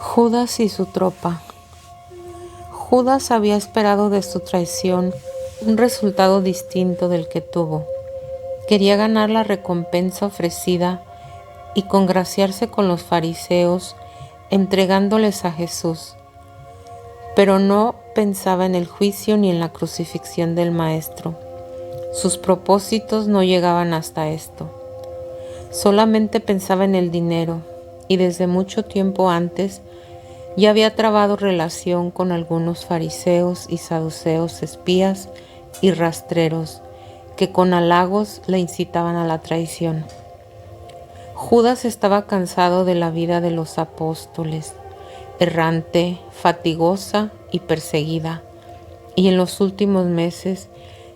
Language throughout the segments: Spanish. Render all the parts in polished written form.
Judas y su tropa. Judas había esperado de su traición un resultado distinto del que tuvo. Quería ganar la recompensa ofrecida y congraciarse con los fariseos entregándoles a Jesús, pero no pensaba en el juicio ni en la crucifixión del Maestro. Sus propósitos no llegaban hasta esto. Solamente pensaba en el dinero y desde mucho tiempo antes ya había trabado relación con algunos fariseos y saduceos espías y rastreros que con halagos le incitaban a la traición. Judas estaba cansado de la vida de los apóstoles, errante, fatigosa y perseguida, y en los últimos meses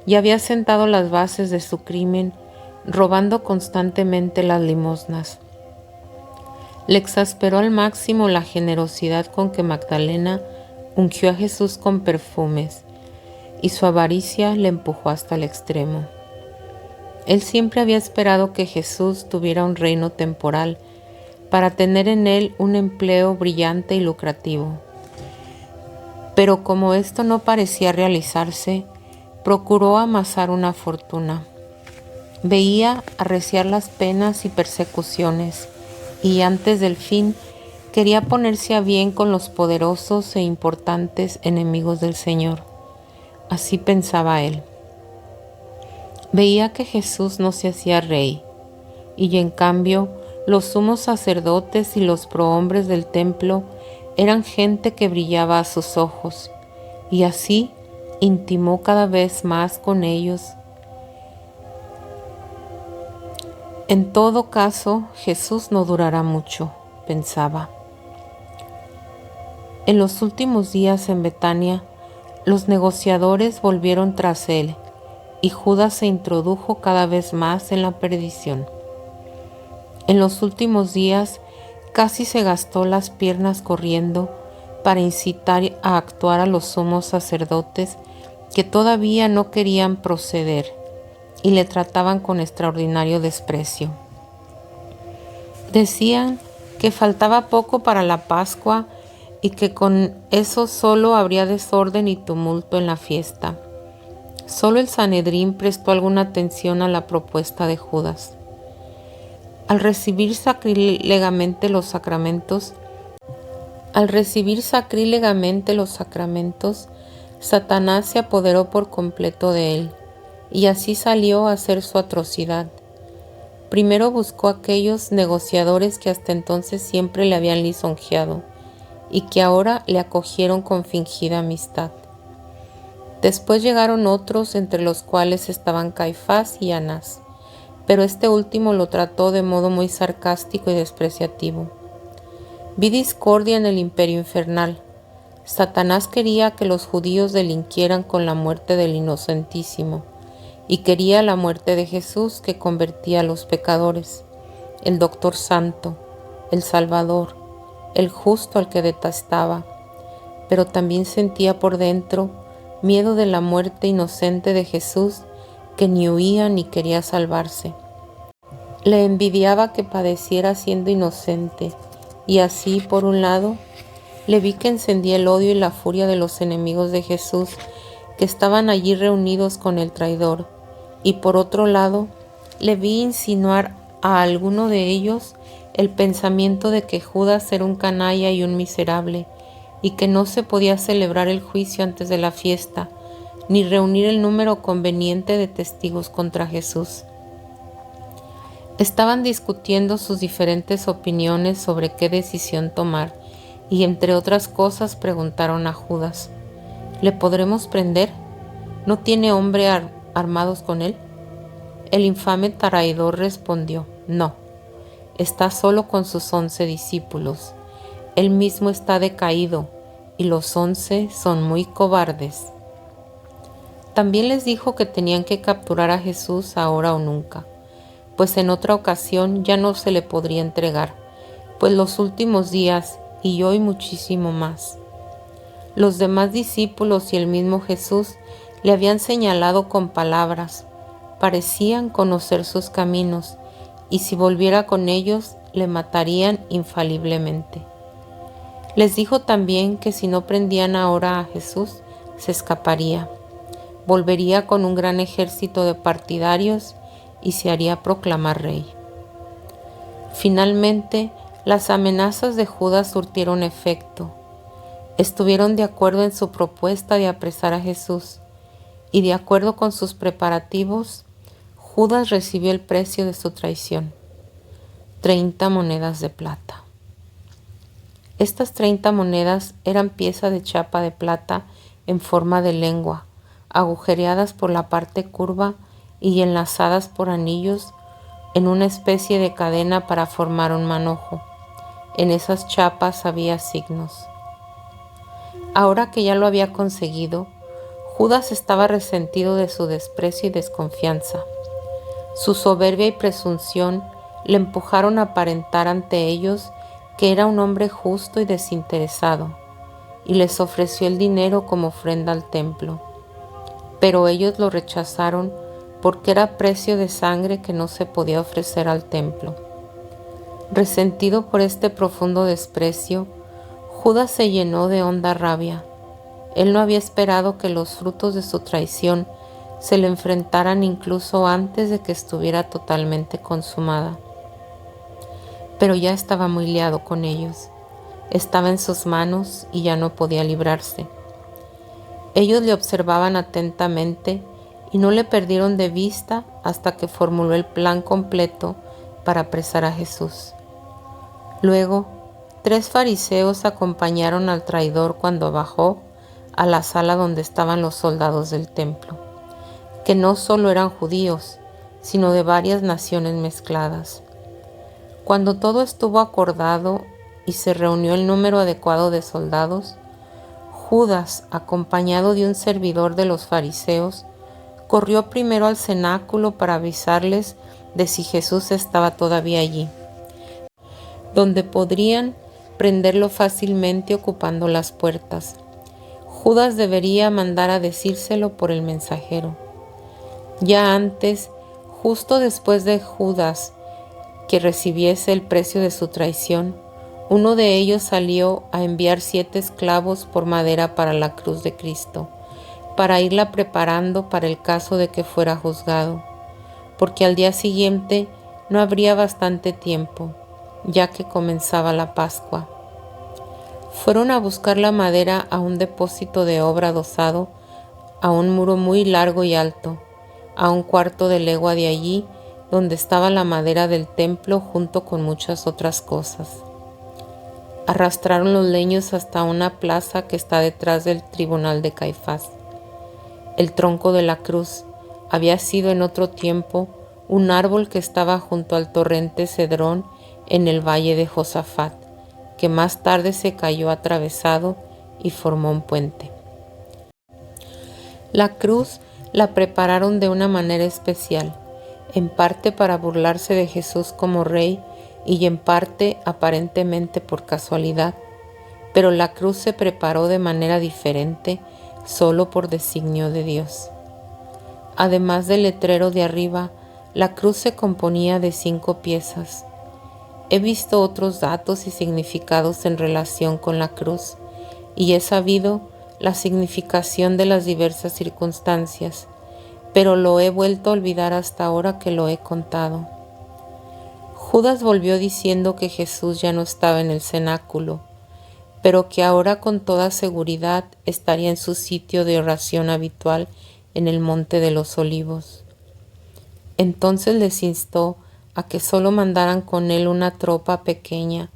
ya había sentado las bases de su crimen, robando constantemente las limosnas. Le exasperó al máximo la generosidad con que Magdalena ungió a Jesús con perfumes, y su avaricia le empujó hasta el extremo. Él siempre había esperado que Jesús tuviera un reino temporal para tener en él un empleo brillante y lucrativo. Pero como esto no parecía realizarse, procuró amasar una fortuna. Veía arreciar las penas y persecuciones, y antes del fin quería ponerse a bien con los poderosos e importantes enemigos del Señor. Así pensaba él. Veía que Jesús no se hacía rey, y en cambio los sumos sacerdotes y los prohombres del templo eran gente que brillaba a sus ojos, y así intimó cada vez más con ellos. En todo caso, Jesús no durará mucho, pensaba. En los últimos días en Betania, los negociadores volvieron tras él, y Judas se introdujo cada vez más en la perdición. En los últimos días casi se gastó las piernas corriendo para incitar a actuar a los sumos sacerdotes que todavía no querían proceder y le trataban con extraordinario desprecio. Decían que faltaba poco para la Pascua y que con eso solo habría desorden y tumulto en la fiesta. Solo el Sanedrín prestó alguna atención a la propuesta de Judas. Al recibir sacrílegamente los sacramentos, Satanás se apoderó por completo de él, y así salió a hacer su atrocidad. Primero buscó a aquellos negociadores que hasta entonces siempre le habían lisonjeado, y que ahora le acogieron con fingida amistad. Después llegaron otros, entre los cuales estaban Caifás y Anás, pero este último lo trató de modo muy sarcástico y despreciativo. Vi discordia en el imperio infernal. Satanás quería que los judíos delinquieran con la muerte del Inocentísimo, y quería la muerte de Jesús, que convertía a los pecadores, el Doctor Santo, el Salvador, el justo al que detestaba, pero también sentía por dentro miedo de la muerte inocente de Jesús, que ni huía ni quería salvarse. Le envidiaba que padeciera siendo inocente, y así, por un lado, le vi que encendía el odio y la furia de los enemigos de Jesús que estaban allí reunidos con el traidor, y por otro lado, le vi insinuar a alguno de ellos el pensamiento de que Judas era un canalla y un miserable, y que no se podía celebrar el juicio antes de la fiesta, ni reunir el número conveniente de testigos contra Jesús. Estaban discutiendo sus diferentes opiniones sobre qué decisión tomar, y entre otras cosas preguntaron a Judas: ¿le podremos prender? ¿No tiene hombre armados con él? El infame traidor respondió: no, está solo con sus 11 discípulos. Él mismo está decaído, y los 11 son muy cobardes. También les dijo que tenían que capturar a Jesús ahora o nunca, pues en otra ocasión ya no se le podría entregar, pues los últimos días y hoy muchísimo más. Los demás discípulos y el mismo Jesús le habían señalado con palabras, parecían conocer sus caminos, y si volviera con ellos le matarían infaliblemente. Les dijo también que si no prendían ahora a Jesús, se escaparía, volvería con un gran ejército de partidarios y se haría proclamar rey. Finalmente, las amenazas de Judas surtieron efecto. Estuvieron de acuerdo en su propuesta de apresar a Jesús, y de acuerdo con sus preparativos, Judas recibió el precio de su traición, 30 monedas de plata. Estas 30 monedas eran piezas de chapa de plata en forma de lengua, agujereadas por la parte curva y enlazadas por anillos en una especie de cadena para formar un manojo. En esas chapas había signos. Ahora que ya lo había conseguido, Judas estaba resentido de su desprecio y desconfianza. Su soberbia y presunción le empujaron a aparentar ante ellos que era un hombre justo y desinteresado, y les ofreció el dinero como ofrenda al templo. Pero ellos lo rechazaron porque era precio de sangre que no se podía ofrecer al templo. Resentido por este profundo desprecio, Judas se llenó de honda rabia. Él no había esperado que los frutos de su traición se le enfrentaran incluso antes de que estuviera totalmente consumada. Pero ya estaba muy liado con ellos. Estaba en sus manos y ya no podía librarse. Ellos le observaban atentamente y no le perdieron de vista hasta que formuló el plan completo para apresar a Jesús. Luego, 3 fariseos acompañaron al traidor cuando bajó a la sala donde estaban los soldados del templo, que no solo eran judíos, sino de varias naciones mezcladas. Cuando todo estuvo acordado y se reunió el número adecuado de soldados, Judas, acompañado de un servidor de los fariseos, corrió primero al cenáculo para avisarles de si Jesús estaba todavía allí, donde podrían prenderlo fácilmente ocupando las puertas. Judas debería mandar a decírselo por el mensajero. Ya antes, justo después de Judas que recibiese el precio de su traición, uno de ellos salió a enviar 7 esclavos por madera para la cruz de Cristo, para irla preparando para el caso de que fuera juzgado, porque al día siguiente no habría bastante tiempo, ya que comenzaba la Pascua. Fueron a buscar la madera a un depósito de obra adosado a un muro muy largo y alto, a 1/4 de legua de allí, donde estaba la madera del templo junto con muchas otras cosas. Arrastraron los leños hasta una plaza que está detrás del tribunal de Caifás. El tronco de la cruz había sido en otro tiempo un árbol que estaba junto al torrente Cedrón en el valle de Josafat, que más tarde se cayó atravesado y formó un puente. La cruz la prepararon de una manera especial, en parte para burlarse de Jesús como rey y en parte aparentemente por casualidad, pero la cruz se preparó de manera diferente solo por designio de Dios. Además del letrero de arriba, la cruz se componía de 5 piezas. He visto otros datos y significados en relación con la cruz y he sabido la significación de las diversas circunstancias, pero lo he vuelto a olvidar hasta ahora que lo he contado. Judas volvió diciendo que Jesús ya no estaba en el cenáculo, pero que ahora con toda seguridad estaría en su sitio de oración habitual en el Monte de los Olivos. Entonces les instó a que solo mandaran con él una tropa pequeña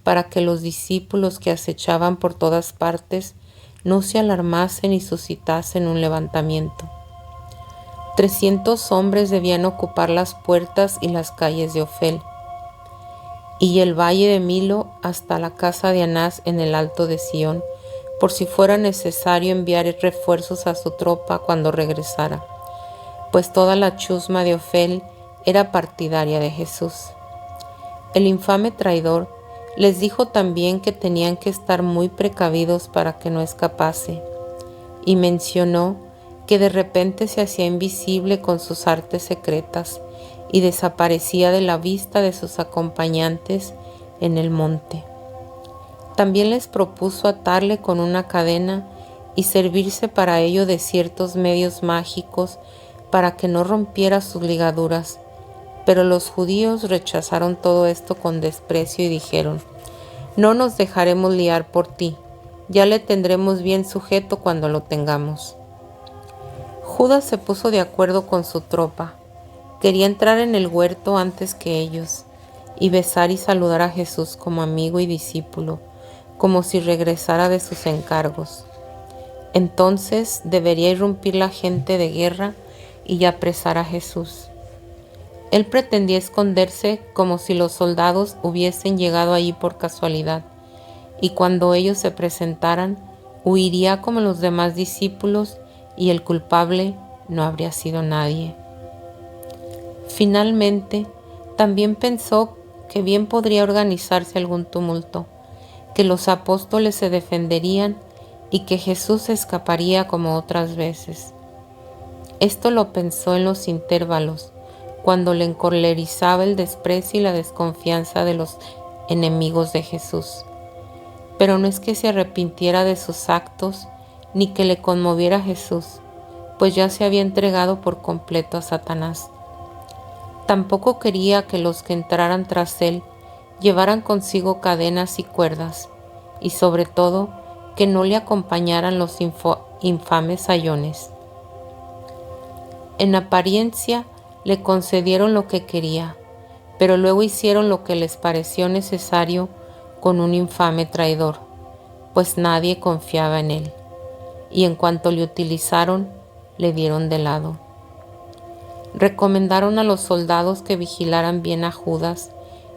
para que los discípulos que acechaban por todas partes no se alarmasen y suscitasen un levantamiento. 300 hombres debían ocupar las puertas y las calles de Ofel, y el valle de Milo hasta la casa de Anás en el alto de Sión, por si fuera necesario enviar refuerzos a su tropa cuando regresara, pues toda la chusma de Ofel era partidaria de Jesús. El infame traidor les dijo también que tenían que estar muy precavidos para que no escapase, y mencionó que de repente se hacía invisible con sus artes secretas y desaparecía de la vista de sus acompañantes en el monte. También les propuso atarle con una cadena y servirse para ello de ciertos medios mágicos para que no rompiera sus ligaduras. Pero los judíos rechazaron todo esto con desprecio y dijeron: «No nos dejaremos liar por ti, ya le tendremos bien sujeto cuando lo tengamos». Judas se puso de acuerdo con su tropa. Quería entrar en el huerto antes que ellos y besar y saludar a Jesús como amigo y discípulo, como si regresara de sus encargos. Entonces debería irrumpir la gente de guerra y apresar a Jesús. Él pretendía esconderse como si los soldados hubiesen llegado allí por casualidad, y cuando ellos se presentaran, huiría como los demás discípulos y el culpable no habría sido nadie. Finalmente, también pensó que bien podría organizarse algún tumulto, que los apóstoles se defenderían y que Jesús escaparía como otras veces. Esto lo pensó en los intervalos, cuando le encolerizaba el desprecio y la desconfianza de los enemigos de Jesús. Pero no es que se arrepintiera de sus actos ni que le conmoviera a Jesús, pues ya se había entregado por completo a Satanás. Tampoco quería que los que entraran tras él llevaran consigo cadenas y cuerdas, y sobre todo que no le acompañaran los infames sayones. En apariencia le concedieron lo que quería, pero luego hicieron lo que les pareció necesario con un infame traidor, pues nadie confiaba en él, y en cuanto le utilizaron, le dieron de lado. Recomendaron a los soldados que vigilaran bien a Judas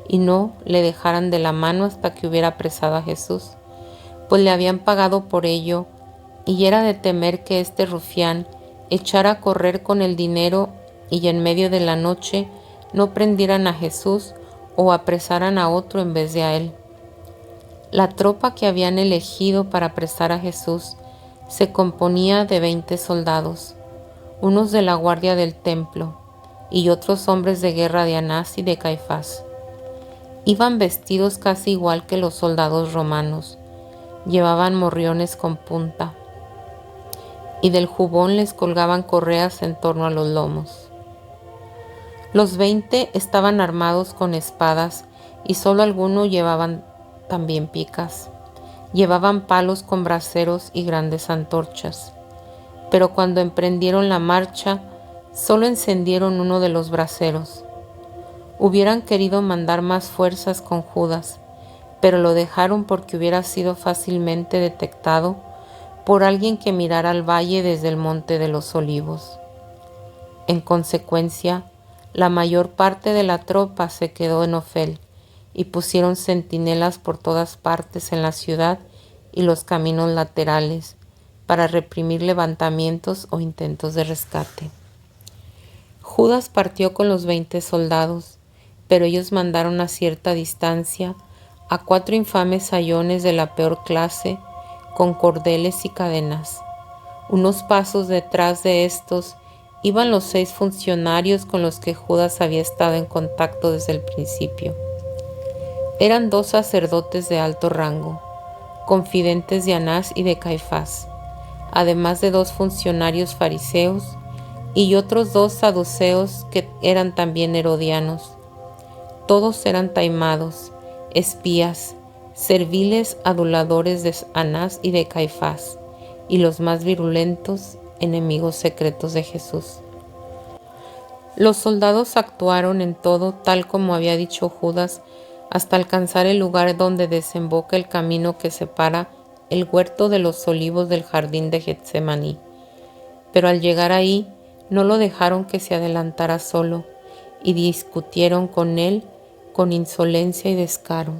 y no le dejaran de la mano hasta que hubiera apresado a Jesús, pues le habían pagado por ello, y era de temer que este rufián echara a correr con el dinero y en medio de la noche no prendieran a Jesús o apresaran a otro en vez de a él. La tropa que habían elegido para apresar a Jesús se componía de 20 soldados, unos de la guardia del templo y otros hombres de guerra de Anás y de Caifás. Iban vestidos casi igual que los soldados romanos, llevaban morriones con punta, y del jubón les colgaban correas en torno a los lomos. Los 20 estaban armados con espadas y solo algunos llevaban también picas. Llevaban palos con braseros y grandes antorchas. Pero cuando emprendieron la marcha, solo encendieron uno de los braseros. Hubieran querido mandar más fuerzas con Judas, pero lo dejaron porque hubiera sido fácilmente detectado por alguien que mirara al valle desde el Monte de los Olivos. En consecuencia, la mayor parte de la tropa se quedó en Ofel y pusieron centinelas por todas partes en la ciudad y los caminos laterales para reprimir levantamientos o intentos de rescate. Judas partió con los 20 soldados, pero ellos mandaron a cierta distancia a 4 infames sayones de la peor clase, con cordeles y cadenas. Unos pasos detrás de estos iban los 6 funcionarios con los que Judas había estado en contacto desde el principio. Eran 2 sacerdotes de alto rango, confidentes de Anás y de Caifás, además de 2 funcionarios fariseos y otros 2 saduceos que eran también herodianos. Todos eran taimados, espías, serviles aduladores de Anás y de Caifás, y los más virulentos enemigos secretos de Jesús. Los soldados actuaron en todo tal como había dicho Judas hasta alcanzar el lugar donde desemboca el camino que separa el huerto de los olivos del jardín de Getsemaní. Pero al llegar ahí, no lo dejaron que se adelantara solo y discutieron con él con insolencia y descaro.